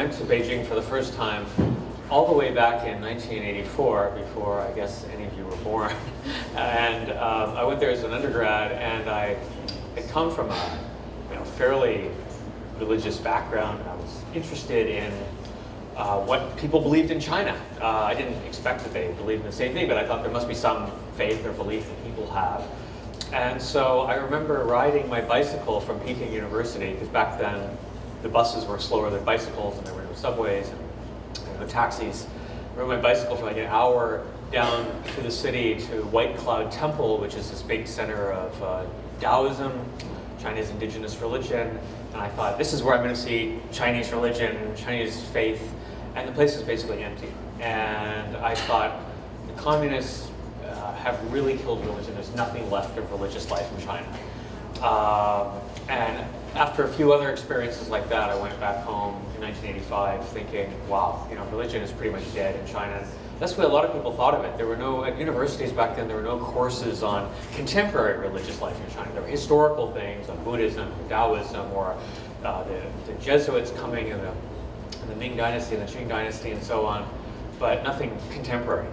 went to Beijing for the first time all the way back in 1984, before I guess any of you were born. And I went there as an undergrad, and I had come from a fairly religious background. I was interested in what people believed in China. I didn't expect that they believed in the same thing, but I thought there must be some faith or belief that people have. And so I remember riding my bicycle from Peking University, because back then the buses were slower than bicycles, and there were no subways and no taxis. I rode my bicycle for like an hour down to the city to White Cloud Temple, which is this big center of Taoism, China's indigenous religion. And I thought, this is where I'm going to see Chinese religion, Chinese faith, and the place is basically empty. And I thought, the communists have really killed religion. There's nothing left of religious life in China. And after a few other experiences like that, I went back home in 1985 thinking, wow, religion is pretty much dead in China. That's the way a lot of people thought of it. There were no, at universities back then, there were no courses on contemporary religious life in China. There were historical things on Buddhism, Taoism, or the Jesuits coming in the Ming Dynasty and the Qing Dynasty and so on, but nothing contemporary.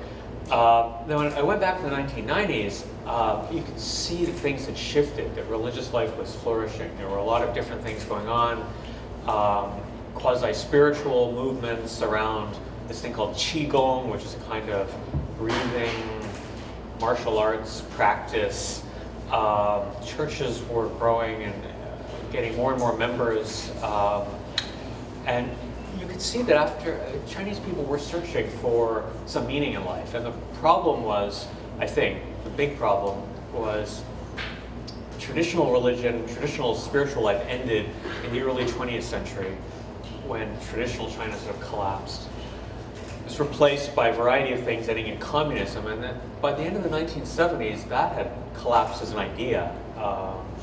Then when I went back to the 1990s, you could see that things had shifted, that religious life was flourishing. There were a lot of different things going on, quasi-spiritual movements around this thing called Qigong, which is a kind of breathing martial arts practice. Churches were growing and getting more and more members. And you could see that after Chinese people were searching for some meaning in life. And the problem was, I think, the big problem was traditional religion, traditional spiritual life ended in the early 20th century when traditional China sort of collapsed. It was replaced by a variety of things ending in communism, and then by the end of the 1970s, that had collapsed as an idea.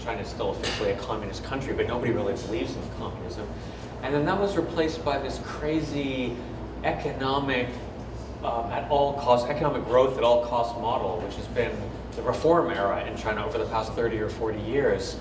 China is still officially a communist country, but nobody really believes in communism. And then that was replaced by this crazy economic economic growth at all costs model, which has been the reform era in China over the past 30 or 40 years.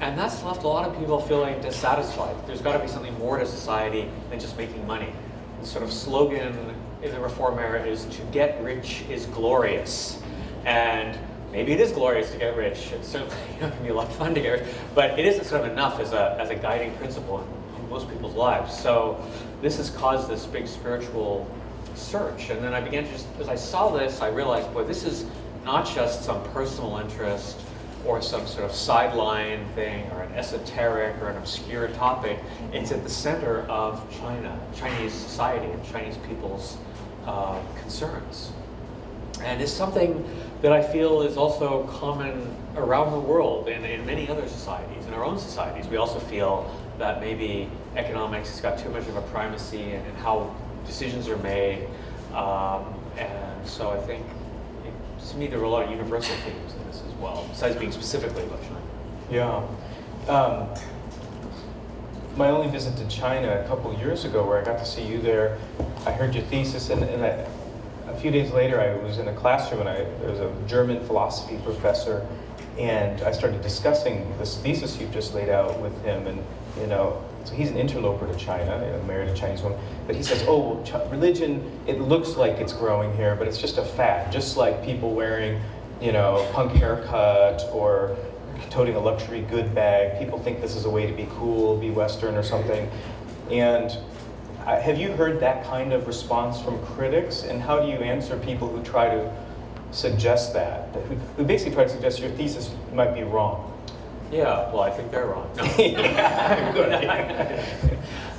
And that's left a lot of people feeling dissatisfied. There's got to be something more to society than just making money. The sort of slogan in the reform era is, to get rich is glorious. And maybe it is glorious to get rich. It's certainly can be a lot of fun to get rich, but it isn't sort of enough as a guiding principle in most people's lives. So this has caused this big spiritual search. And then I began to as I saw this, I realized, boy, this is not just some personal interest or some sort of sideline thing or an esoteric or an obscure topic. It's at the center of China, Chinese society and Chinese people's concerns. And it's something that I feel is also common around the world and in many other societies. In our own societies, we also feel that maybe economics has got too much of a primacy in how decisions are made. And so I think, to me, there are a lot of universal themes in this as well, besides being specifically about China. Yeah. My only visit to China a couple of years ago, where I got to see you there, I heard your thesis, and a few days later I was in a classroom, and there was a German philosophy professor, and I started discussing this thesis you've just laid out with him, and so he's an interloper to China, married a Chinese woman, but he says, oh, well, religion, it looks like it's growing here, but it's just a fad, just like people wearing, punk haircut or toting a luxury good bag. People think this is a way to be cool, be Western or something. And have you heard that kind of response from critics? And how do you answer people who try to suggest that, who basically try to suggest your thesis might be wrong? Yeah, well, I think they're wrong. No. Yeah, good.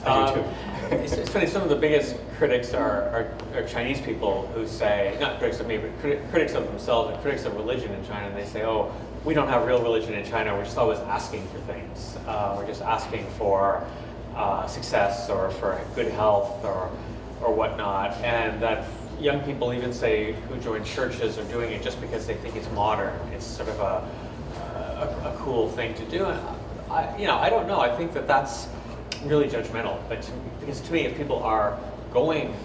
I do too. It's funny, some of the biggest critics are Chinese people who say, not critics of me, but critics of themselves and critics of religion in China, and they say, oh, we don't have real religion in China, we're just always asking for things. We're just asking for success or for good health or whatnot. And that young people even say who join churches are doing it just because they think it's modern. It's sort of a cool thing to do. And I don't know. I think that that's really judgmental. Because to me, if people are going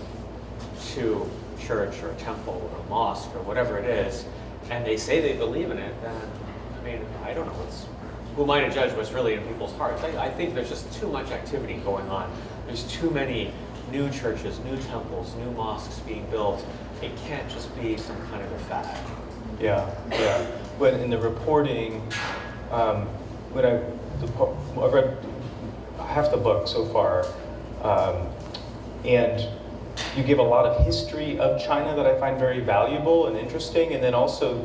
to church or a temple or a mosque or whatever it is, and they say they believe in it, then I don't know what's who am I to judge what's really in people's hearts? I think there's just too much activity going on. There's too many new churches, new temples, new mosques being built. It can't just be some kind of a fad. Yeah. But in the reporting, when I read half the book so far, and you give a lot of history of China that I find very valuable and interesting, and then also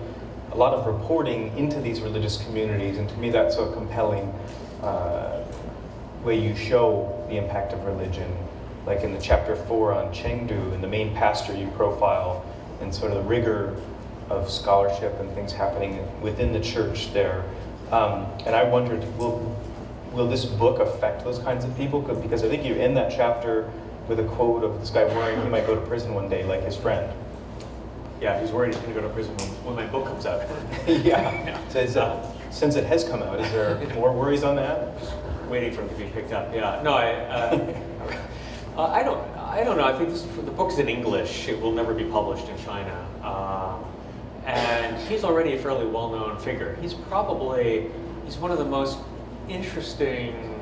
a lot of reporting into these religious communities, and to me that's a compelling way you show the impact of religion. Like in the chapter 4 on Chengdu, and the main pastor you profile, and sort of the rigor of scholarship and things happening within the church there. And I wondered, will this book affect those kinds of people? Because I think you end that chapter with a quote of this guy worrying he might go to prison one day, like his friend. Yeah, he's worried he's going to go to prison when my book comes out. Yeah. So since it has come out, is there more worries on that? Waiting for it to be picked up. Yeah. No, I don't know. I think the book's in English. It will never be published in China. And he's already a fairly well-known figure. He's one of the most interesting,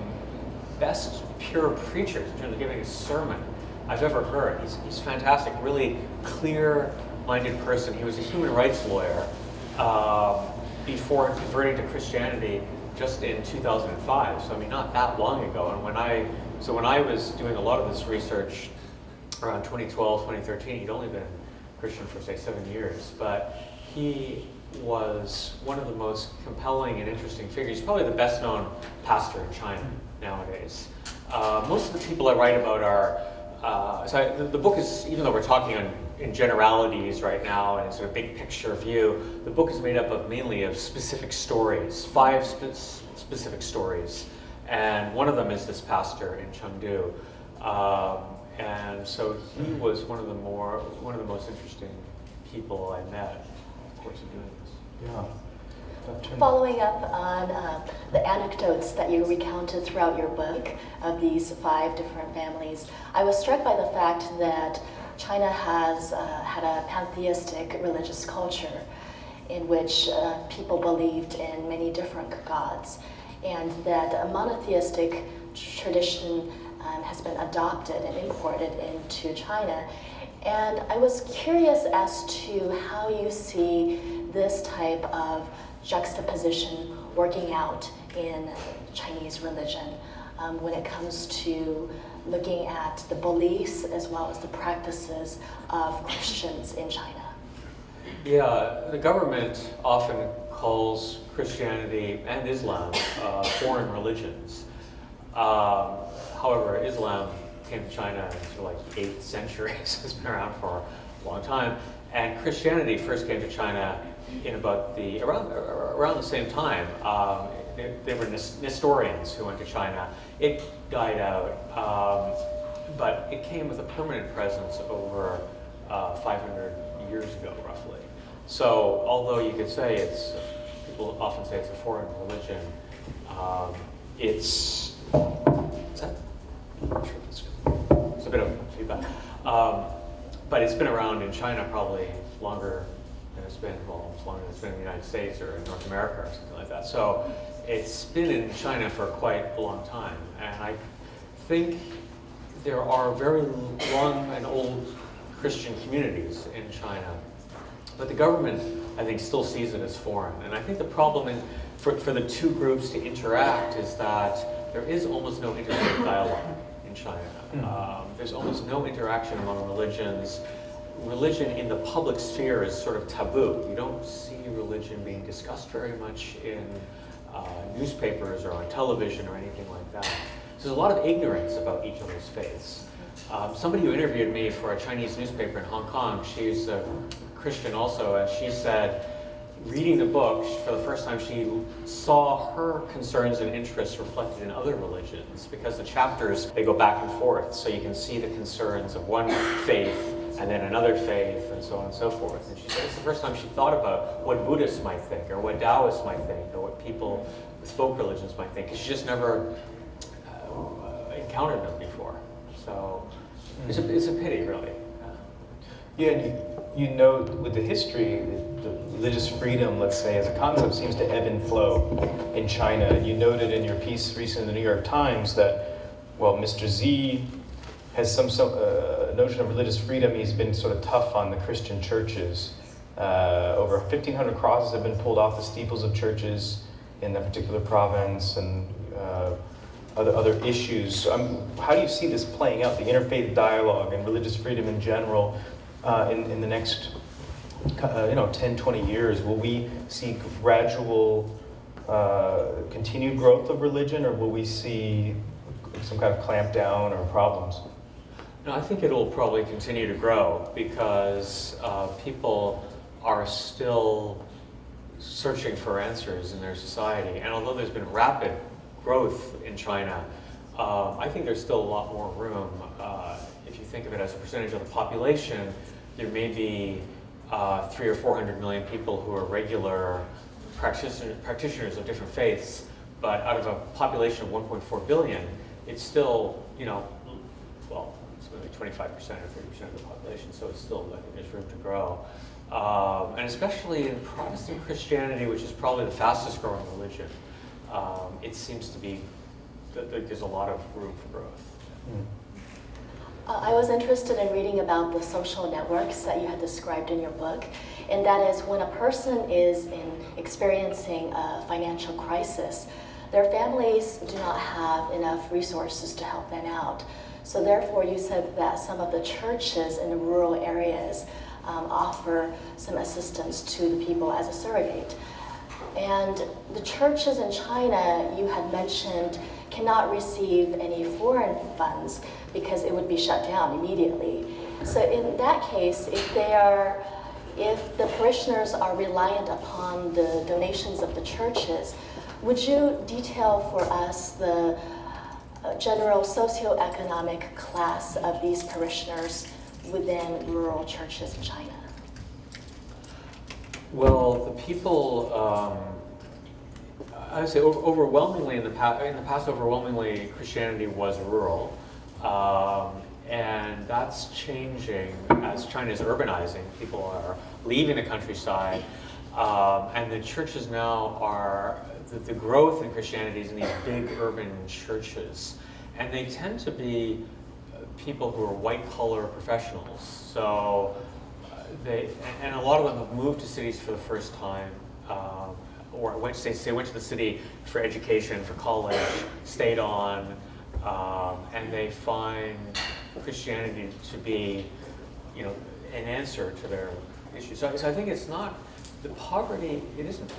best pure preachers in terms of giving a sermon I've ever heard. He's fantastic, really clear-minded person. He was a human rights lawyer before converting to Christianity just in 2005. So I mean, not that long ago. And when I was doing a lot of this research around 2012, 2013, he'd only been Christian for say 7 years, but he was one of the most compelling and interesting figures. He's probably the best known pastor in China nowadays. Most of the people I write about are, the book is, even though we're talking in generalities right now and sort of big picture view, the book is made up mainly of specific stories, 5 specific stories. And one of them is this pastor in Chengdu. And so he was one of the most interesting people I met in the course of doing this. Yeah. Following up on the anecdotes that you recounted throughout your book of these 5 different families, I was struck by the fact that China has had a pantheistic religious culture in which people believed in many different gods, and that a monotheistic tradition has been adopted and imported into China. And I was curious as to how you see this type of juxtaposition working out in Chinese religion when it comes to looking at the beliefs as well as the practices of Christians in China. Yeah, the government often calls Christianity and Islam foreign religions. However, Islam came to China in the 8th century, so it's been around for a long time. And Christianity first came to China in about around the same time. They were Nestorians who went to China. It died out, but it came with a permanent presence over 500 years ago, roughly. So, although you could say people often say it's a foreign religion, it's a bit of feedback. But it's been around in China probably longer than it's been, almost longer than it's been in the United States or in North America or something like that. So it's been in China for quite a long time. And I think there are very long and old Christian communities in China. But the government, I think, still sees it as foreign. And I think the problem for the two groups to interact is that there is almost no interfaith dialogue in China. There's almost no interaction among religions. Religion in the public sphere is sort of taboo. You don't see religion being discussed very much in newspapers or on television or anything like that. So there's a lot of ignorance about each other's faiths. Somebody who interviewed me for a Chinese newspaper in Hong Kong, she's a Christian also, and she said, reading the book, for the first time she saw her concerns and interests reflected in other religions, because the chapters, they go back and forth, so you can see the concerns of one faith and then another faith and so on and so forth. And she said it's the first time she thought about what Buddhists might think or what Taoists might think or what people with folk religions might think, because she just never encountered them before. So it's a pity, really. Yeah, and you note with the history, the religious freedom, let's say, as a concept, seems to ebb and flow in China. And you noted in your piece recently in the New York Times that, well, Mr. Xi has some notion of religious freedom. He's been sort of tough on the Christian churches. Over 1,500 crosses have been pulled off the steeples of churches in that particular province, and other issues. How do you see this playing out, the interfaith dialogue and religious freedom in general, in the next 10, 20 years? Will we see gradual continued growth of religion, or will we see some kind of clampdown or problems? No, I think it'll probably continue to grow because people are still searching for answers in their society. And although there's been rapid growth in China, I think there's still a lot more room. If you think of it as a percentage of the population, there may be 300 or 400 million people who are regular practitioners of different faiths, but out of a population of 1.4 billion, it's still, well, it's maybe 25% or 30% of the population, so it's still, I think there's room to grow. And especially in Protestant Christianity, which is probably the fastest growing religion, it seems to be that there's a lot of room for growth. I was interested in reading about the social networks that you had described in your book, and that is when a person is experiencing a financial crisis, their families do not have enough resources to help them out. So therefore, you said that some of the churches in the rural areas offer some assistance to the people as a surrogate. And the churches in China, you had mentioned, cannot receive any foreign funds because it would be shut down immediately. So in that case, if the parishioners are reliant upon the donations of the churches, would you detail for us the general socioeconomic class of these parishioners within rural churches in China? Well, the people, I would say overwhelmingly in the past, overwhelmingly Christianity was rural, and that's changing as China is urbanizing. People are leaving the countryside, and the churches now are, the growth in Christianity is in these big urban churches, and they tend to be people who are white-collar professionals. So and a lot of them have moved to cities for the first time, or went to the city for education, for college, stayed on, and they find Christianity to be, an answer to their issues. So I think it's not the poverty. It isn't.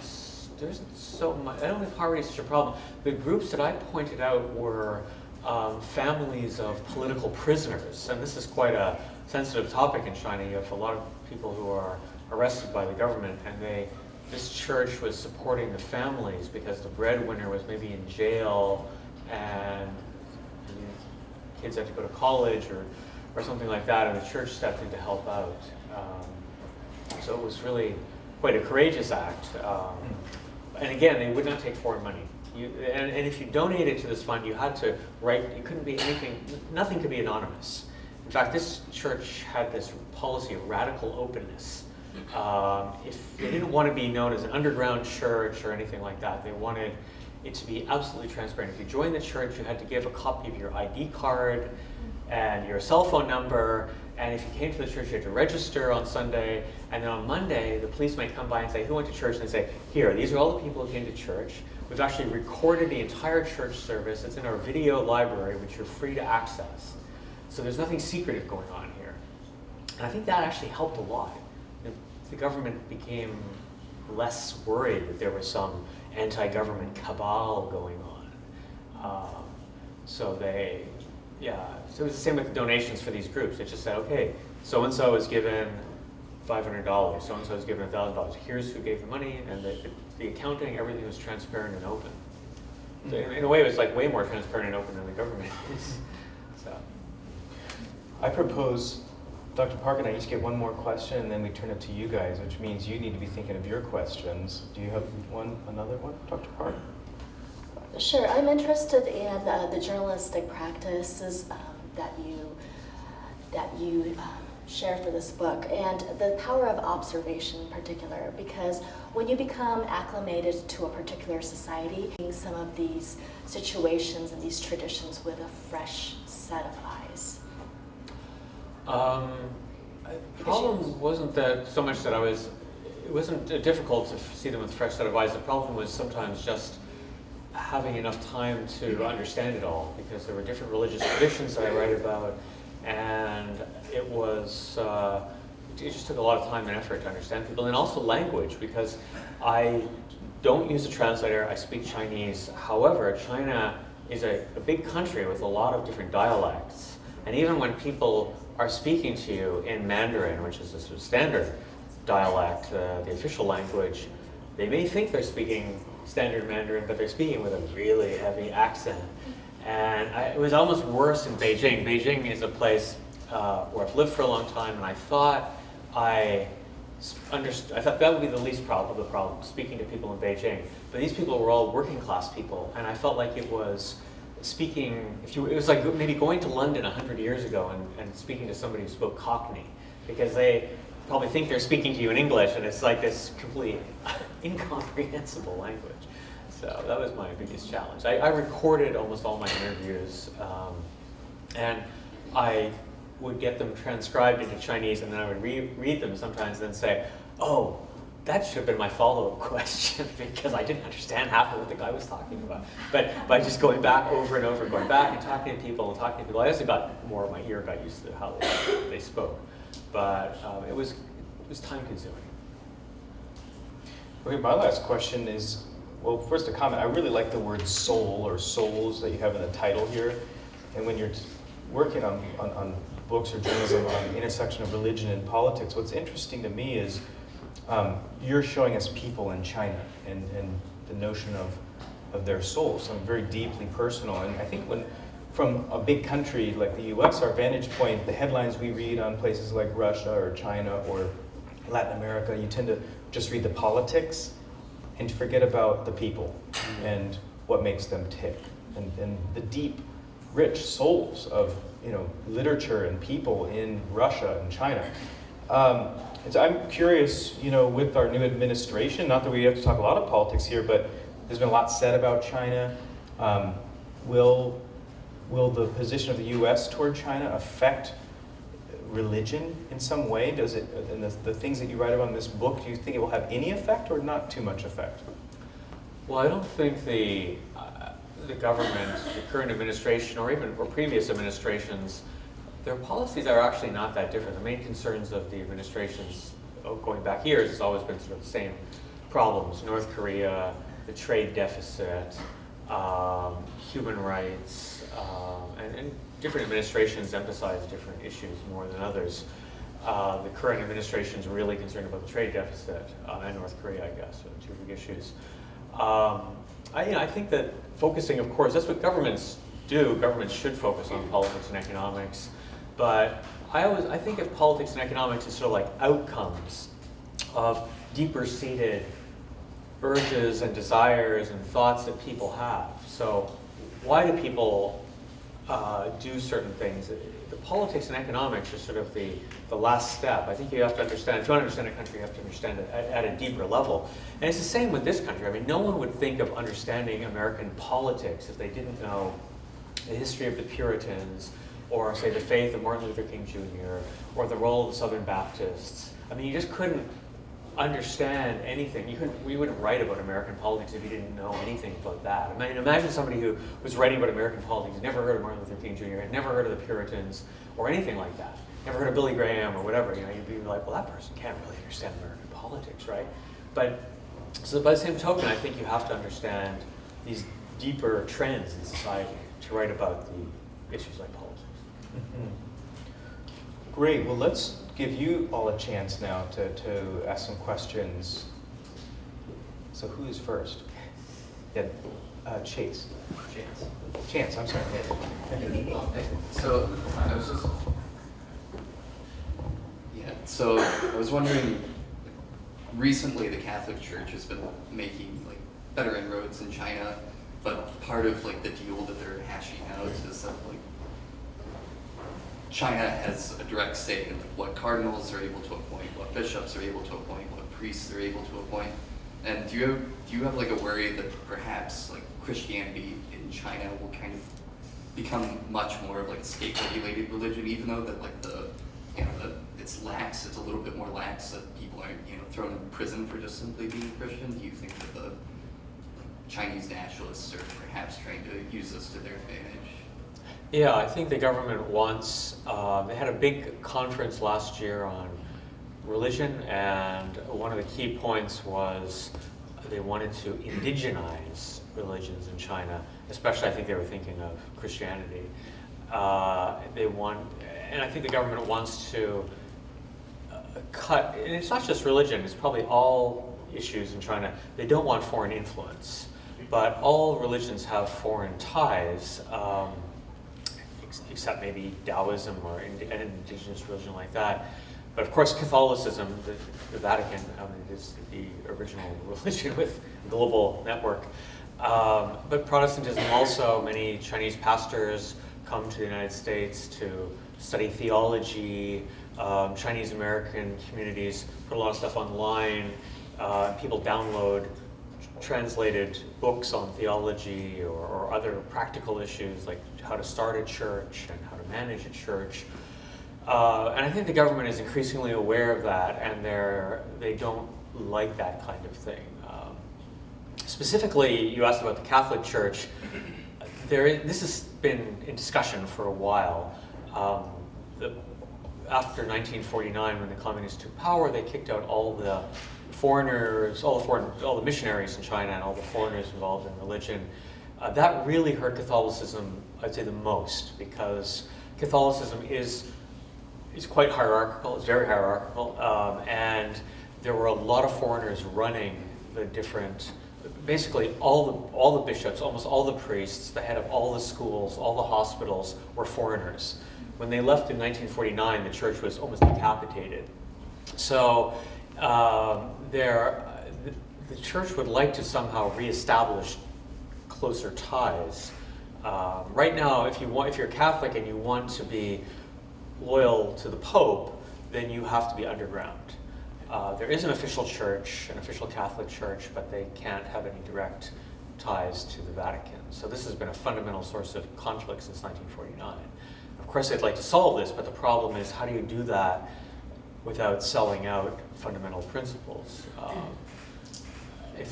There isn't so much. I don't think poverty is such a problem. The groups that I pointed out were families of political prisoners, and this is quite a sensitive topic in China. You have a lot of people who are arrested by the government, and this church was supporting the families because the breadwinner was maybe in jail, and kids had to go to college or something like that, and the church stepped in to help out. So it was really quite a courageous act. And again, they would not take foreign money. And if you donated to this fund, you had to write, it couldn't be anything, nothing could be anonymous. In fact, this church had this policy of radical openness. If they didn't want to be known as an underground church or anything like that, they wanted it to be absolutely transparent. If you joined the church, you had to give a copy of your ID card and your cell phone number, and if you came to the church, you had to register on Sunday, and then on Monday, the police might come by and say, who went to church? And they say, here, these are all the people who came to church. We've actually recorded the entire church service. It's in our video library, which you're free to access. So there's nothing secretive going on here. And I think that actually helped a lot. The government became less worried that there was some anti-government cabal going on. So it was the same with the donations for these groups. It just said, okay, so-and-so is given $500, so-and-so is given $1,000. Here's who gave the money, and the accounting, everything was transparent and open. So in a way, it was like way more transparent and open than the government is. So. I propose Dr. Park and I each get one more question, and then we turn it to you guys, which means you need to be thinking of your questions. Do you have another one, Dr. Park? Sure. I'm interested in the journalistic practices that you share for this book, and the power of observation in particular, because when you become acclimated to a particular society, some of these situations and these traditions with a fresh set of eyes. The problem wasn't that so much that it wasn't difficult to see them with a fresh set of eyes. The problem was sometimes just having enough time to understand it all, because there were different religious traditions that I write about, and it just took a lot of time and effort to understand people, and also language, because I don't use a translator, I speak Chinese. However, China is a big country with a lot of different dialects, and even when people are speaking to you in Mandarin, which is a sort of standard dialect, the official language, they may think they're speaking standard Mandarin, but they're speaking with a really heavy accent. And it was almost worse in Beijing. Beijing is a place where I've lived for a long time, and I thought I thought that would be the least problem, speaking to people in Beijing. But these people were all working class people, and I felt like it was speaking, it was like maybe going to London 100 years ago and speaking to somebody who spoke Cockney, because they probably think they're speaking to you in English, and it's like this completely incomprehensible language. So that was my biggest challenge. I recorded almost all my interviews, and I would get them transcribed into Chinese, and then I would read them sometimes and then say, oh, that should have been my follow-up question, because I didn't understand half of what the guy was talking about. But by just going back over and over, going back and talking to people, I also got more of my ear got used to how they spoke. But it was time-consuming. Okay, my last question is, well, first a comment. I really like the word soul or souls that you have in the title here. And when you're working on books or journalism on the intersection of religion and politics, what's interesting to me is you're showing us people in China and the notion of their souls, something very deeply personal. And I think from a big country like the US, our vantage point, the headlines we read on places like Russia or China or Latin America, you tend to just read the politics and forget about the people and what makes them tick, and the deep, rich souls of literature and people in Russia and China. And so I'm curious, with our new administration, not that we have to talk a lot of politics here, but there's been a lot said about China. Will the position of the U.S. toward China affect religion in some way? Does it, and the things that you write about in this book, do you think it will have any effect or not too much effect? Well, I don't think the government, the current administration, or previous administrations, their policies are actually not that different. The main concerns of the administrations going back years has always been sort of the same problems: North Korea, the trade deficit, human rights, and different administrations emphasize different issues more than others. The current administration is really concerned about the trade deficit and North Korea, I guess, are the two big issues. I think that focusing, of course, that's what governments do. Governments should focus on politics and economics. But I think of politics and economics as sort of like outcomes of deeper seated urges and desires and thoughts that people have. So why do people do certain things? The politics and economics are sort of the last step. I think you have to understand, if you want to understand a country, you have to understand it at a deeper level. And it's the same with this country. I mean, no one would think of understanding American politics if they didn't know the history of the Puritans, or say the faith of Martin Luther King Jr., or the role of the Southern Baptists. I mean, you just couldn't understand anything. We wouldn't write about American politics if you didn't know anything about that. I mean, imagine somebody who was writing about American politics, never heard of Martin Luther King Jr., had never heard of the Puritans, or anything like that. Never heard of Billy Graham or whatever. You'd be like, well, that person can't really understand American politics, right? But so by the same token, I think you have to understand these deeper trends in society to write about the issues like politics. Mm-hmm. Great. Well, let's give you all a chance now to ask some questions. So who is first? Yeah, Chase. Chance, I'm sorry. So I was just, so I was wondering, recently the Catholic Church has been making better inroads in China, but part of the deal that they're hashing out is that China has a direct say in like what cardinals are able to appoint, what bishops are able to appoint, what priests are able to appoint. And do you have like a worry that perhaps like Christianity in China will kind of become much more of like a state-regulated religion, even though that like it's lax, it's a little bit more lax, that people aren't thrown in prison for just simply being Christian? Do you think that the Chinese nationalists are perhaps trying to use this to their advantage? Yeah, I think the government wants, they had a big conference last year on religion, and one of the key points was they wanted to indigenize religions in China, especially I think they were thinking of Christianity. And I think the government wants to cut, and it's not just religion, it's probably all issues in China. They don't want foreign influence, but all religions have foreign ties, except maybe Taoism or an indigenous religion like that. But of course, Catholicism, the Vatican, is the original religion with a global network. But Protestantism also, many Chinese pastors come to the United States to study theology. Chinese American communities put a lot of stuff online. People download translated books on theology or other practical issues like how to start a church and how to manage a church. And I think the government is increasingly aware of that, and they don't like that kind of thing. Specifically, you asked about the Catholic Church. This has been in discussion for a while. After 1949, when the communists took power, they kicked out all the foreigners, all the missionaries in China, and all the foreigners involved in religion. That really hurt Catholicism, I'd say, the most, because Catholicism is quite hierarchical. It's very hierarchical, and there were a lot of foreigners running the different. Basically, all the bishops, almost all the priests, the head of all the schools, all the hospitals were foreigners. When they left in 1949, the church was almost decapitated. So the church would like to somehow reestablish closer ties. Right now, if you're Catholic and you want to be loyal to the Pope, then you have to be underground. There is an official church, an official Catholic church, but they can't have any direct ties to the Vatican. So this has been a fundamental source of conflict since 1949. Of course, they'd like to solve this, but the problem is, how do you do that without selling out fundamental principles?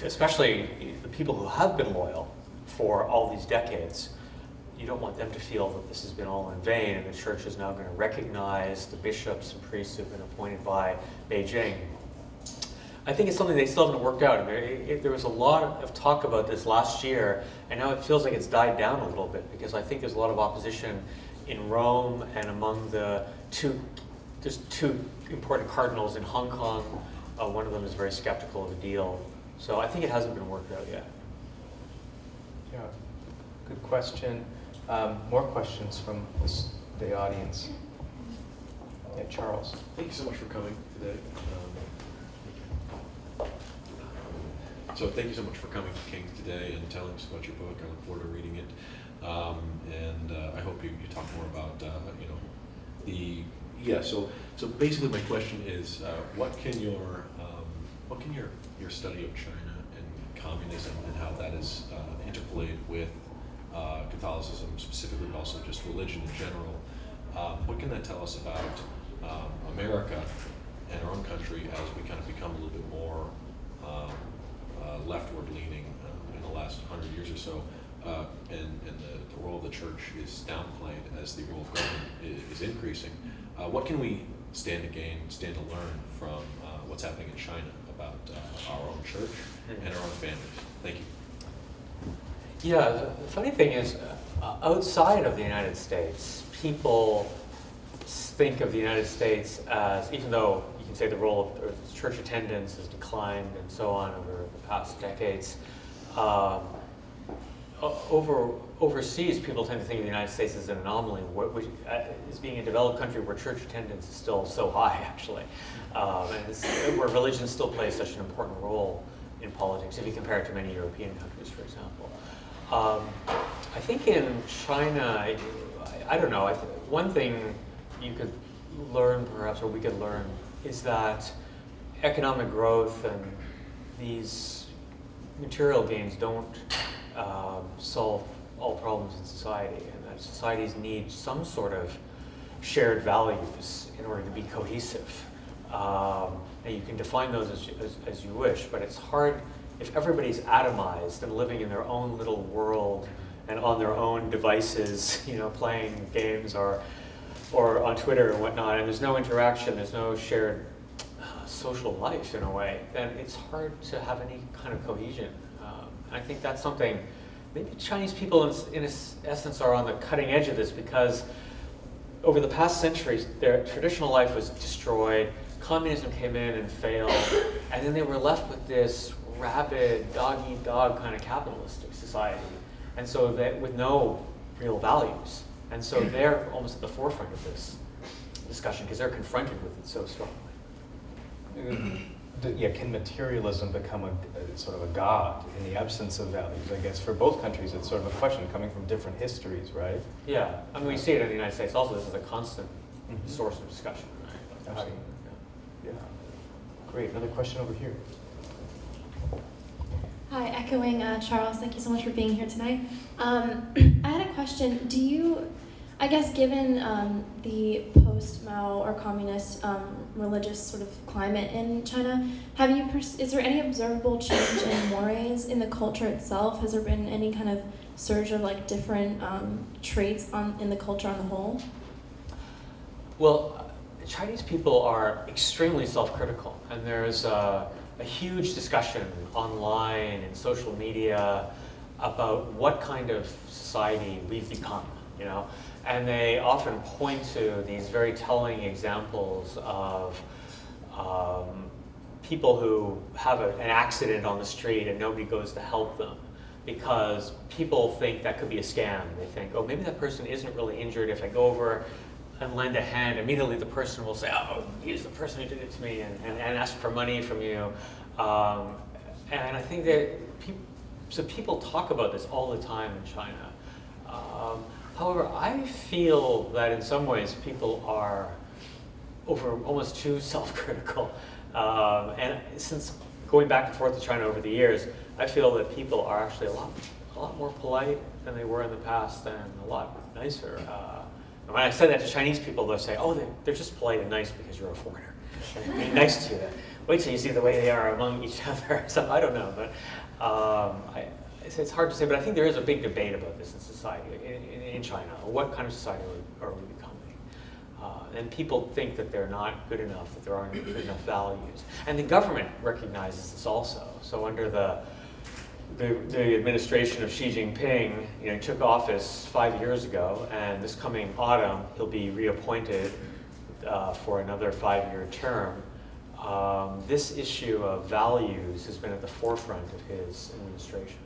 Especially the people who have been loyal for all these decades, you don't want them to feel that this has been all in vain and the church is now going to recognize the bishops and priests who have been appointed by Beijing. I think it's something they still haven't worked out. There was a lot of talk about this last year, and now it feels like it's died down a little bit, because I think there's a lot of opposition in Rome and among there's two important cardinals in Hong Kong. One of them is very skeptical of the deal. So I think it hasn't been worked out yet. Yeah, good question. More questions from the audience. Yeah, Charles. Thank you so much for coming today. So thank you so much for coming to King today and telling us about your book. I look forward to reading it. And I hope you talk more about, so basically my question is, what can your study of China and communism and how that is interplayed with Catholicism specifically, but also just religion in general, what can that tell us about America and our own country as we kind of become a little bit more leftward leaning in the last 100 years or so, and the role of the church is downplayed as the role of government is increasing. What can we stand to learn from what's happening in China about our own church and our own families? Thank you. Yeah, the funny thing is, outside of the United States, people think of the United States as, even though you can say the role of church attendance has declined and so on over the past decades, overseas, people tend to think of the United States as an anomaly, as being a developed country where church attendance is still so high, actually, and where religion still plays such an important role in politics, if you compare it to many European countries, for example. I think in China, I don't know, one thing you could learn perhaps, or we could learn, is that economic growth and these material gains don't solve all problems in society, and that societies need some sort of shared values in order to be cohesive. And you can define those as you wish, but it's hard if everybody's atomized and living in their own little world and on their own devices, playing games or on Twitter and whatnot, and there's no interaction, there's no shared social life in a way, then it's hard to have any kind of cohesion. I think that's something, maybe Chinese people in essence are on the cutting edge of this, because over the past centuries, their traditional life was destroyed, communism came in and failed, and then they were left with this rabid, dog-eat-dog kind of capitalistic society, and so with no real values. And so they're almost at the forefront of this discussion because they're confronted with it so strongly. Can materialism become a sort of a god in the absence of values? I guess for both countries, it's sort of a question coming from different histories, right? Yeah, I mean, we see it in the United States also. This is a constant source of discussion, right? Absolutely. Yeah. Great. Another question over here. Hi, echoing Charles, thank you so much for being here tonight. I had a question. Do you, I guess given the post-Mao or communist religious sort of climate in China, is there any observable change in mores in the culture itself? Has there been any kind of surge of like different traits in the culture on the whole? Well, Chinese people are extremely self-critical, and there's a huge discussion online and social media about what kind of society we've become, and they often point to these very telling examples of people who have an accident on the street and nobody goes to help them because people think that could be a scam. They think, oh, maybe that person isn't really injured. If I go over and lend a hand, immediately the person will say, oh, he's the person who did it to me, and ask for money from you. And I think that people talk about this all the time in China. However, I feel that in some ways people are almost too self-critical. And since going back and forth to China over the years, I feel that people are actually a lot more polite than they were in the past, and a lot nicer. And when I say that to Chinese people, they'll say, oh, they're just polite and nice because you're a foreigner. And they're being nice to you. Wait till you see the way they are among each other. So I don't know, but it's hard to say. But I think there is a big debate about this in society, in China. What kind of society are we becoming? And people think that they're not good enough, that there aren't good enough values. And the government recognizes this also. So under the administration of Xi Jinping, took office 5 years ago, and this coming autumn he'll be reappointed for another 5-year term. This issue of values has been at the forefront of his administration.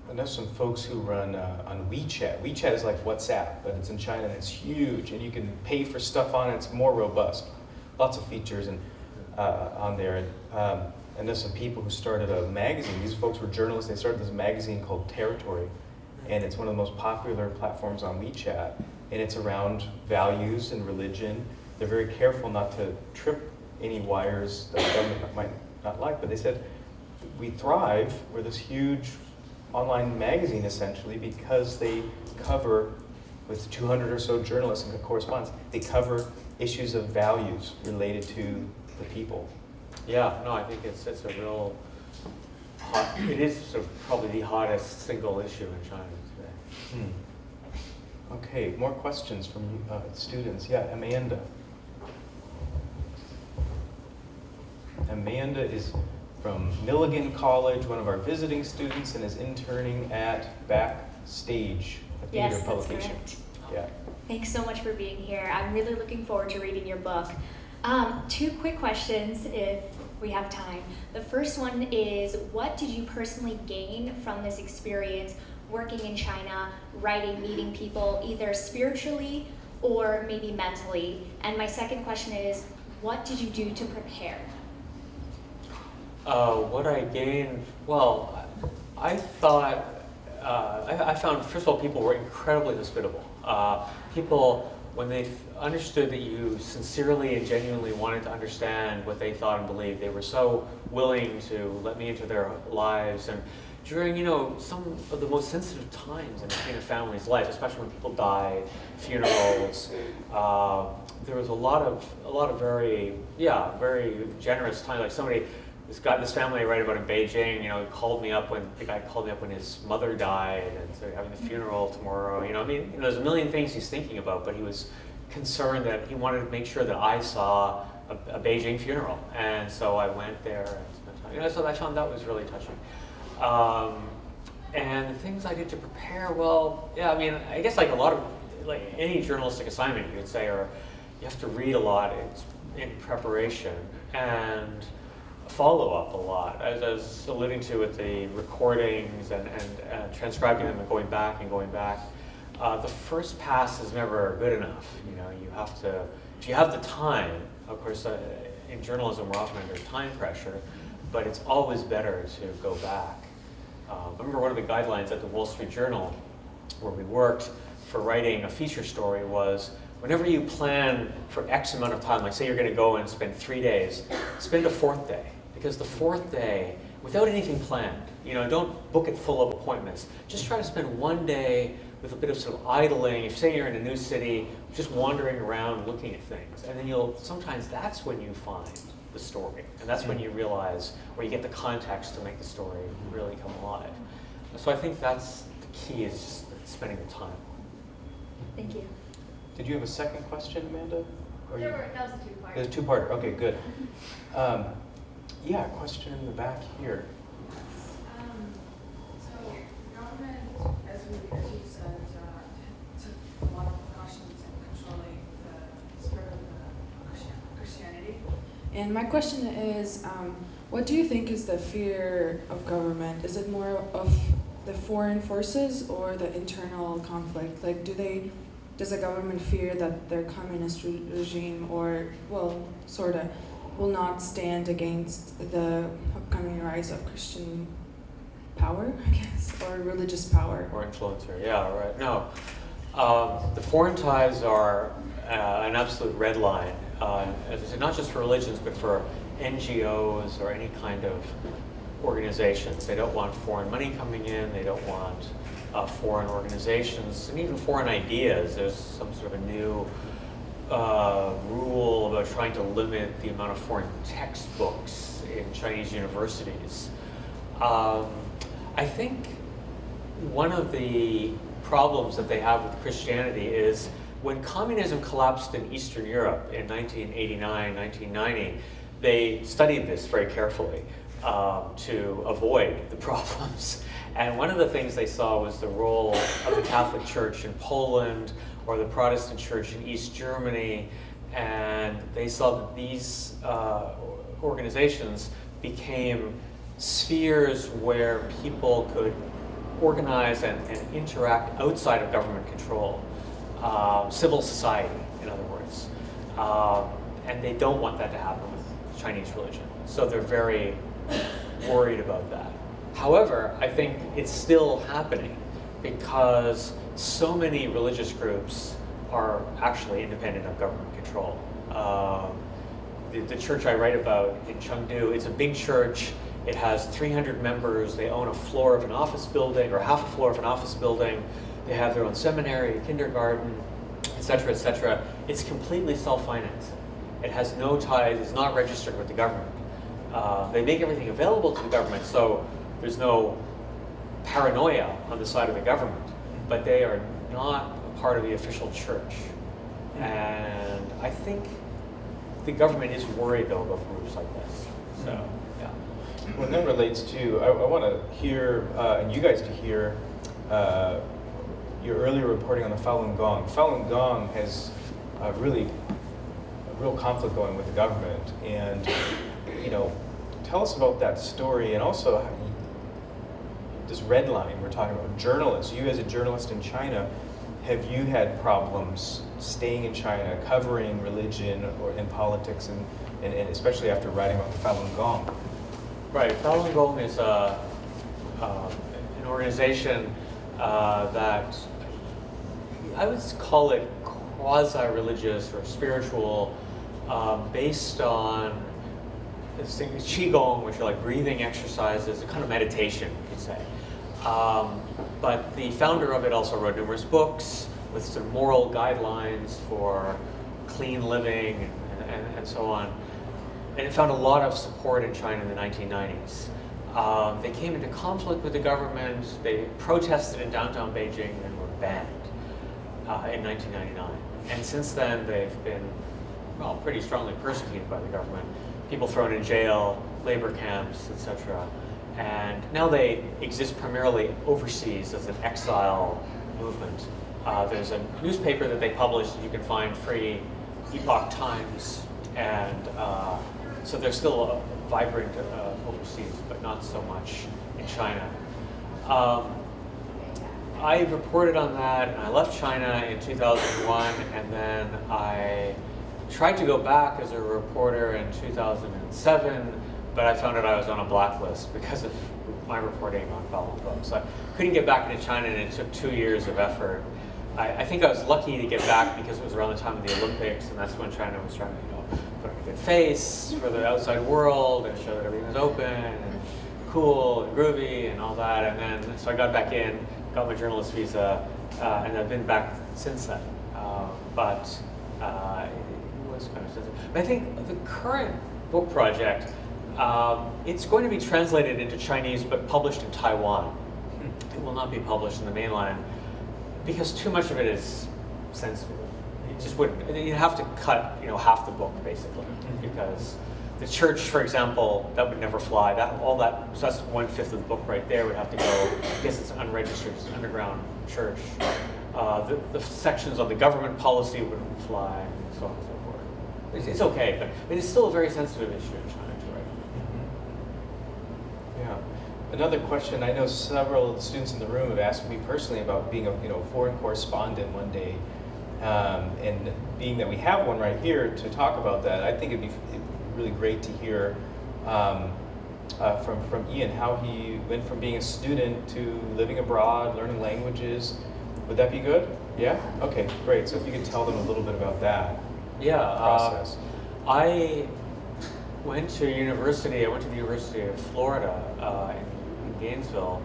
I know some folks who run on WeChat. WeChat is like WhatsApp, but it's in China and it's huge, and you can pay for stuff on it. It's more robust, lots of features on there. And there's some people who started a magazine. These folks were journalists. They started this magazine called Territory, and it's one of the most popular platforms on WeChat. And it's around values and religion. They're very careful not to trip any wires that the government might not like. But they said, we thrive. We're this huge online magazine, essentially, because they cover, with 200 or so journalists and correspondents, they cover issues of values related to the people. Yeah, no, I think it's a real hot, it is sort of probably the hottest single issue in China today. Okay, more questions from students. Yeah, Amanda. Amanda is from Milligan College, one of our visiting students, and is interning at Backstage, a theater Yes, that's publication. correct. Yeah. Thanks so much for being here. I'm really looking forward to reading your book. 2 quick questions if we have time. The first one is, what did you personally gain from this experience working in China, writing, meeting people, either spiritually or maybe mentally? And my second question is, what did you do to prepare? What I gained, well, I thought, I found, first of all, people were incredibly hospitable. People when they understood that you sincerely and genuinely wanted to understand what they thought and believed, they were so willing to let me into their lives. And during, some of the most sensitive times in a family's life, especially when people die, funerals, there was a lot of very generous time. Like this family I write about in Beijing, the guy called me up when his mother died, and so having the funeral tomorrow. There's a million things he's thinking about, but he was concerned that he wanted to make sure that I saw a Beijing funeral, and so I went there and spent time. So I found that was really touching. And the things I did to prepare, I guess like any journalistic assignment, you would say, or you have to read a lot in preparation and follow up a lot, as I was alluding to with the recordings and transcribing them and going back. The first pass is never good enough. You have to, if you have the time, of course, in journalism we're often under time pressure, but it's always better to go back. I remember one of the guidelines at the Wall Street Journal where we worked for writing a feature story was, whenever you plan for X amount of time, like say you're going to go and spend 3 days, spend a fourth day. Because the fourth day, without anything planned, don't book it full of appointments. Just try to spend 1 day with a bit of sort of idling. If say you're in a new city, just wandering around looking at things. And then sometimes that's when you find the story. And that's when you realize, or you get the context to make the story really come alive. So I think that's the key, is just spending the time. Thank you. Did you have a second question, Amanda? That was a two-part. There's a two-parter. Okay, good. Question in the back here. So government, as you said, took a lot of precautions in controlling the spread of the Christianity. And my question is, what do you think is the fear of government? Is it more of the foreign forces or the internal conflict? Like, does the government fear that their communist regime, or, will not stand against the upcoming rise of Christian power, I guess, or religious power? Or influencer, yeah, right. No, the foreign ties are an absolute red line, as I said, not just for religions, but for NGOs or any kind of organizations. They don't want foreign money coming in, they don't want foreign organizations, and even foreign ideas. There's some sort of a new rule about trying to limit the amount of foreign textbooks in Chinese universities. I think one of the problems that they have with Christianity is when communism collapsed in Eastern Europe in 1989, 1990, they studied this very carefully to avoid the problems. And one of the things they saw was the role of the Catholic Church in Poland or the Protestant Church in East Germany, and they saw that these organizations became spheres where people could organize and interact outside of government control, civil society, in other words. And they don't want that to happen with Chinese religion. So they're very worried about that. However, I think it's still happening because so many religious groups are actually independent of government control. The church I write about in Chengdu, it's a big church. It has 300 members. They own a floor of an office building, or half a floor of an office building. They have their own seminary, kindergarten, etc., etc. It's completely self-financing. It has no ties, it's not registered with the government. They make everything available to the government, so there's no paranoia on the side of the government, but they are not a part of the official church. And I think the government is worried, though, about groups like this. So, yeah. Well, that relates to, I want to hear, and you guys to hear, your earlier reporting on the Falun Gong. Falun Gong has a real conflict going with the government, and tell us about that story, and also this red line we're talking about. Journalists, you as a journalist in China, have you had problems staying in China, covering religion and politics, and especially after writing about the Falun Gong? Right, Falun Gong is an organization that I would call it quasi-religious or spiritual, based on this thing, qigong, which are like breathing exercises, a kind of meditation, you could say. But the founder of it also wrote numerous books with some moral guidelines for clean living and so on. And it found a lot of support in China in the 1990s. They came into conflict with the government. They protested in downtown Beijing and were banned in 1999. And since then, they've been, well, pretty strongly persecuted by the government. People thrown in jail, labor camps, etc. And now they exist primarily overseas as an exile movement. There's a newspaper that they publish that you can find free, Epoch Times, and so they're still vibrant overseas, but not so much in China. I reported on that, and I left China in 2001, and then I tried to go back as a reporter in 2007, but I found out I was on a blacklist because of my reporting on Falun Gong. So I couldn't get back into China, and it took 2 years of effort. I think I was lucky to get back because it was around the time of the Olympics, and that's when China was trying to, put on a good face for the outside world and show that everything was open and cool and groovy and all that. And then, so I got back in, got my journalist visa, and I've been back since then. But it was kind of sensitive. But I think the current book project, it's going to be translated into Chinese but published in Taiwan. It will not be published in the mainland because too much of it is sensitive. It just wouldn't. You have to cut, half the book basically, because the church, for example, that would never fly. So that's 1/5 of the book right there would have to go because it's unregistered, it's an underground church. The sections on the government policy wouldn't fly, and so on and so forth. It's okay, but it's still a very sensitive issue in China to write. Yeah. Another question, I know several students in the room have asked me personally about being a foreign correspondent one day, and being that we have one right here to talk about that, I think it'd be really great to hear from Ian how he went from being a student to living abroad, learning languages. Would that be good? Yeah? Okay, great. So if you could tell them a little bit about that process. I went to university. I went to the University of Florida in Gainesville,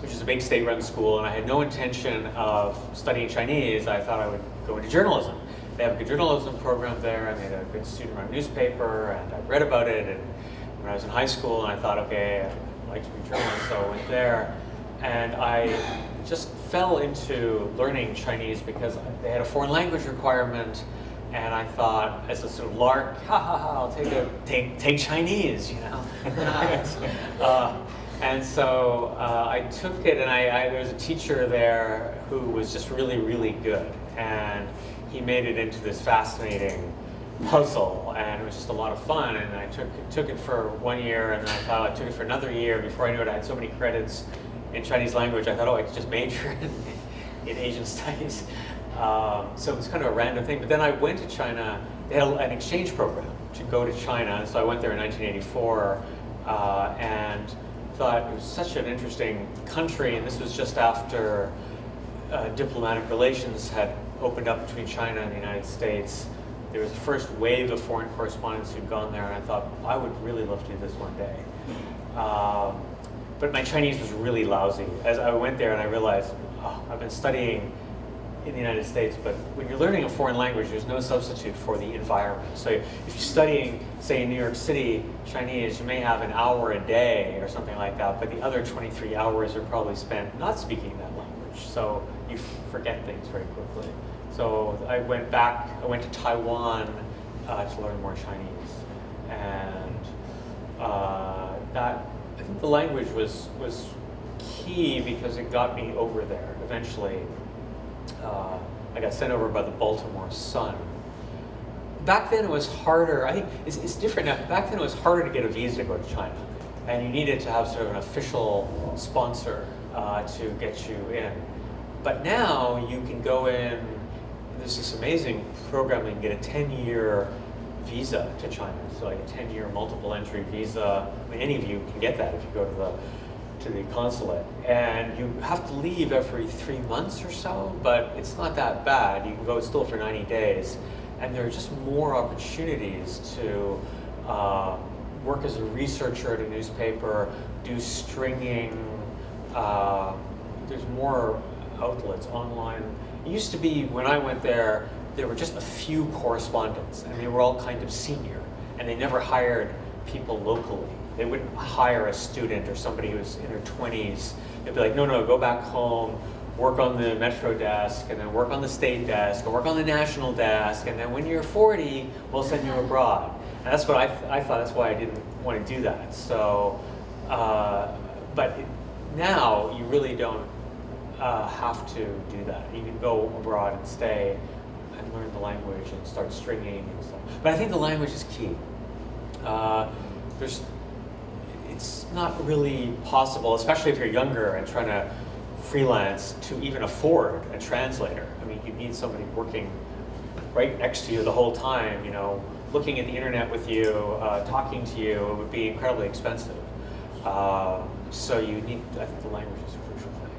which is a big state-run school, and I had no intention of studying Chinese. I thought I would go into journalism. They have a good journalism program there, and they had a good student-run newspaper, and I read about it. And when I was in high school, and I thought, okay, I'd like to be a journalist, so I went there, and I just fell into learning Chinese because they had a foreign language requirement. And I thought, as a sort of lark, I'll take Chinese, and so I took it, and there was a teacher there who was just really, really good, and he made it into this fascinating puzzle, and it was just a lot of fun. And I took it for 1 year, and then I thought I took it for another year. Before I knew it, I had so many credits in Chinese language. I thought, I could just major in Asian studies. So it was kind of a random thing. But then I went to China. They had an exchange program to go to China. And so I went there in 1984 and thought it was such an interesting country. And this was just after diplomatic relations had opened up between China and the United States. There was the first wave of foreign correspondents who'd gone there. And I thought, I would really love to do this one day. But my Chinese was really lousy. As I went there and I realized, I've been studying in the United States, but when you're learning a foreign language, there's no substitute for the environment. So if you're studying, say, in New York City, Chinese, you may have an hour a day or something like that, but the other 23 hours are probably spent not speaking that language. So you forget things very quickly. So I went to Taiwan to learn more Chinese. And I think the language was key because it got me over there eventually. I got sent over by the Baltimore Sun. Back then it was harder. I think it's different now. Back then it was harder to get a visa to go to China, and you needed to have sort of an official sponsor to get you in. But now you can go in. There's this amazing program. You can get a 10-year visa to China. So like a 10-year multiple entry visa. I mean, any of you can get that if you go to the consulate, and you have to leave every 3 months or so, but it's not that bad. You can go still for 90 days, and there are just more opportunities to work as a researcher at a newspaper, do stringing. There's more outlets online. It used to be, when I went there were just a few correspondents, and they were all kind of senior, and they never hired people locally. They wouldn't hire a student or somebody who was in their 20s. They'd be like, no, go back home, work on the metro desk, and then work on the state desk, or work on the national desk, and then when you're 40, we'll send you abroad. And that's what I thought, that's why I didn't want to do that. So, now you really don't have to do that. You can go abroad and stay and learn the language and start stringing and stuff. But I think the language is key. It's not really possible, especially if you're younger and trying to freelance, to even afford a translator. I mean, you need somebody working right next to you the whole time, looking at the internet with you, talking to you. It would be incredibly expensive. So you need, I think the language is a crucial thing.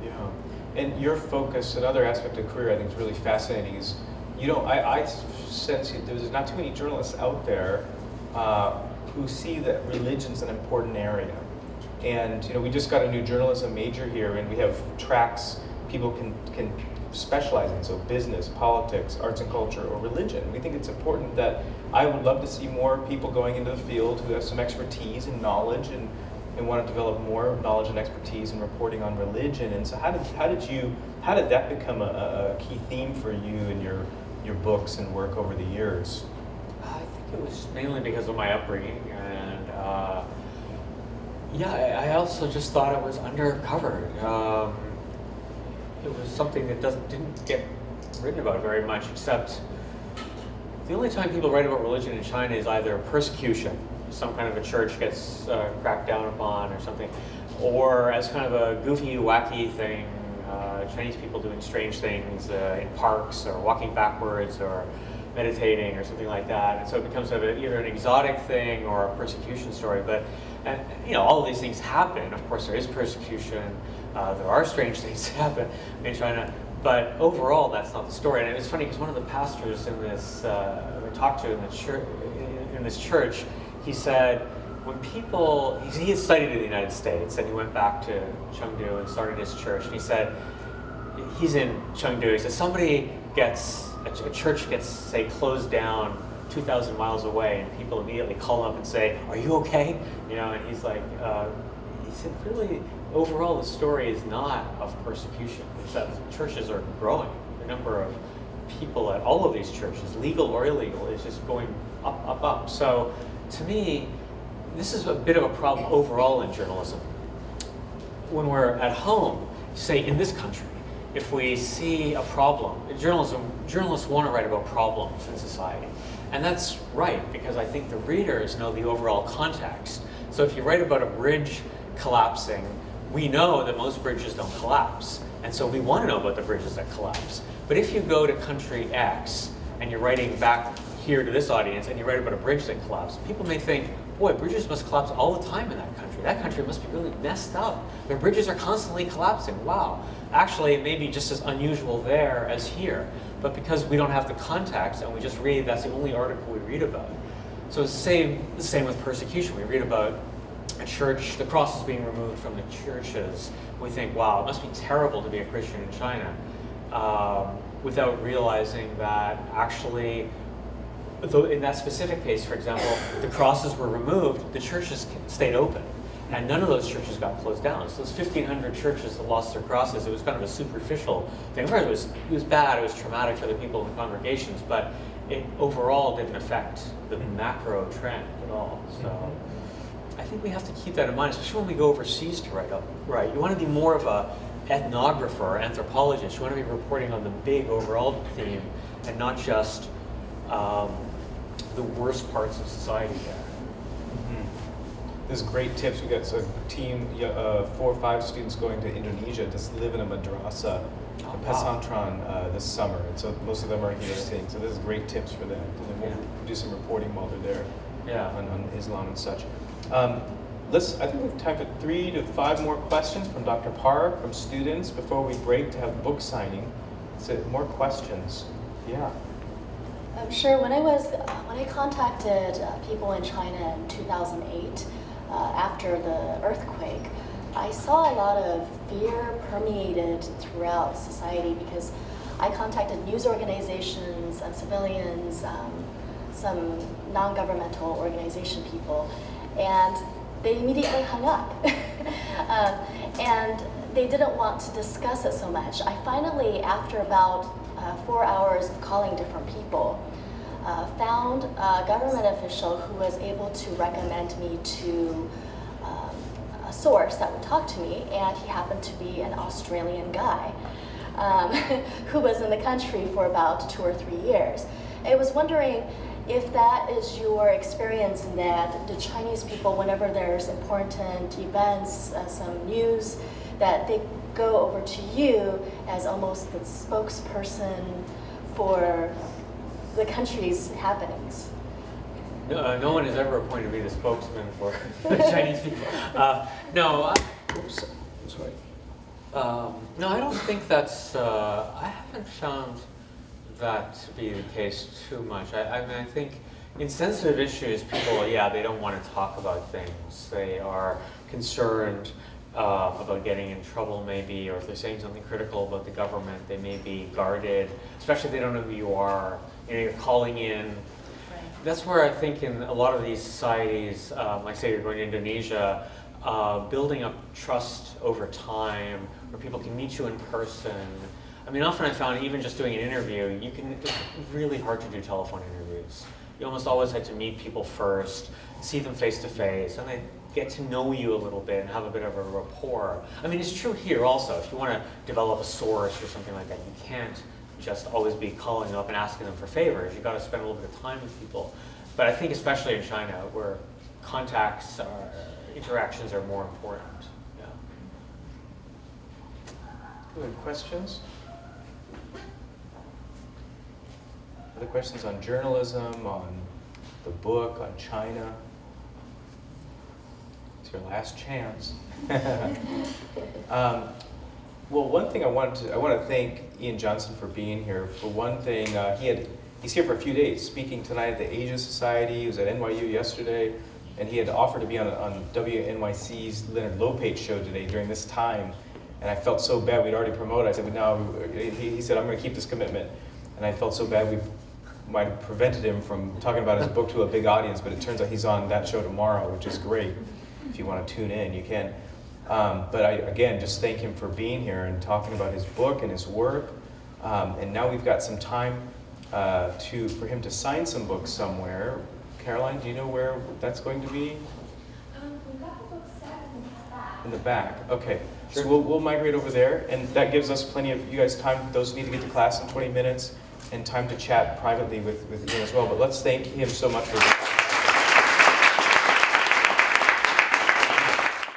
Yeah. And your focus, another aspect of career I think is really fascinating is, I sense there's not too many journalists out there who see that religion's an important area. And we just got a new journalism major here, and we have tracks people can specialize in, so business, politics, arts and culture, or religion. We think it's important that I would love to see more people going into the field who have some expertise and knowledge and want to develop more knowledge and expertise in reporting on religion. And so how did that become a key theme for you in your books and work over the years? I think it was mainly because of my upbringing, and I also just thought it was undercovered. It was something that didn't get written about very much, except the only time people write about religion in China is either persecution, some kind of a church gets cracked down upon or something, or as kind of a goofy, wacky thing, Chinese people doing strange things in parks, or walking backwards, or meditating, or something like that. And so it becomes either an exotic thing or a persecution story. But all of these things happen. Of course, there is persecution. There are strange things that happen in China. But overall, that's not the story. And it was funny because one of the pastors in this we talked to in this church, he said, when people, he had studied in the United States, and he went back to Chengdu and started his church. And he said, he's in Chengdu. He said, a church gets, say, closed down 2,000 miles away, and people immediately call him up and say, "Are you okay?" And he's like, he said, really, overall, the story is not of persecution. It's that churches are growing. The number of people at all of these churches, legal or illegal, is just going up. So, to me, this is a bit of a problem overall in journalism. When we're at home, say in this country, if we see a problem, journalists want to write about problems in society. And that's right, because I think the readers know the overall context. So if you write about a bridge collapsing, we know that most bridges don't collapse. And so we want to know about the bridges that collapse. But if you go to country X and you're writing back here to this audience and you write about a bridge that collapsed, people may think, boy, bridges must collapse all the time in that country. That country must be really messed up. Their bridges are constantly collapsing. Wow. Actually, it may be just as unusual there as here. But because we don't have the context and we just read, that's the only article we read about. So it's the same with persecution. We read about a church, the crosses being removed from the churches. We think, wow, it must be terrible to be a Christian in China, without realizing that actually, in that specific case, for example, the crosses were removed, the churches stayed open, and none of those churches got closed down. So those 1,500 churches that lost their crosses, it was kind of a superficial thing. Of course, it was bad, it was traumatic for the people in the congregations, but it overall didn't affect the macro trend at all. So I think we have to keep that in mind, especially when we go overseas to write. You want to be more of a ethnographer or anthropologist. You want to be reporting on the big overall theme and not just the worst parts of society there. There's great tips. We got a team, 4 or 5 students going to Indonesia to live in a madrasa, a pesantren, this summer. And so most of them are here staying. So there's great tips for them. And then we'll do some reporting while they're there on Islam and such. I think we have time for 3 to 5 more questions from Dr. Park, from students, before we break to have book signing. So more questions. Yeah. I'm sure when I contacted people in China in 2008 after the earthquake, I saw a lot of fear permeated throughout society because I contacted news organizations, civilians, some non-governmental organization people, and they immediately hung up. And they didn't want to discuss it so much. I finally, after about 4 hours of calling different people, found a government official who was able to recommend me to a source that would talk to me, and he happened to be an Australian guy who was in the country for about 2 or 3 years. I was wondering if that is your experience, in that the Chinese people, whenever there's important events, some news, that they go over to you as almost the spokesperson for the country's happenings. No one has ever appointed me the spokesman for the Chinese people. No, Oops. Sorry. no, I don't think that's. I haven't found that to be the case too much. I mean, I think in sensitive issues, people, yeah, they don't want to talk about things. They are concerned about getting in trouble, maybe, or if they're saying something critical about the government, they may be guarded, especially if they don't know who you are. You know, you're calling in. That's where I think in a lot of these societies, like say you're going to Indonesia, building up trust over time, where people can meet you in person. I mean, often I found even just doing an interview, it's really hard to do telephone interviews. You almost always had to meet people first, see them face to face, and they get to know you a little bit and have a bit of a rapport. I mean, it's true here also. If you want to develop a source or something like that, you can't just always be calling up and asking them for favors. You've got to spend a little bit of time with people. But I think especially in China, where interactions are more important. Yeah. Good. Questions? Other questions on journalism, on the book, on China? It's your last chance. Well, one thing I want to thank Ian Johnson for being here. For one thing, he's here for a few days, speaking tonight at the Asia Society. He was at NYU yesterday, and he had offered to be on WNYC's Leonard Lopate show today during this time. And I felt so bad. We'd already promoted. I said, but no. He said, I'm going to keep this commitment. And I felt so bad we might have prevented him from talking about his book to a big audience. But it turns out he's on that show tomorrow, which is great. If you want to tune in, you can. But I, again, just thank him for being here and talking about his book and his work. And now we've got some time for him to sign some books somewhere. Caroline, do you know where that's going to be? We've got the book set In the back. Okay. Sure. So we'll migrate over there, and that gives us plenty of you guys time. Those who need to get to class in 20 minutes, and time to chat privately with Ian as well. But let's thank him so much for.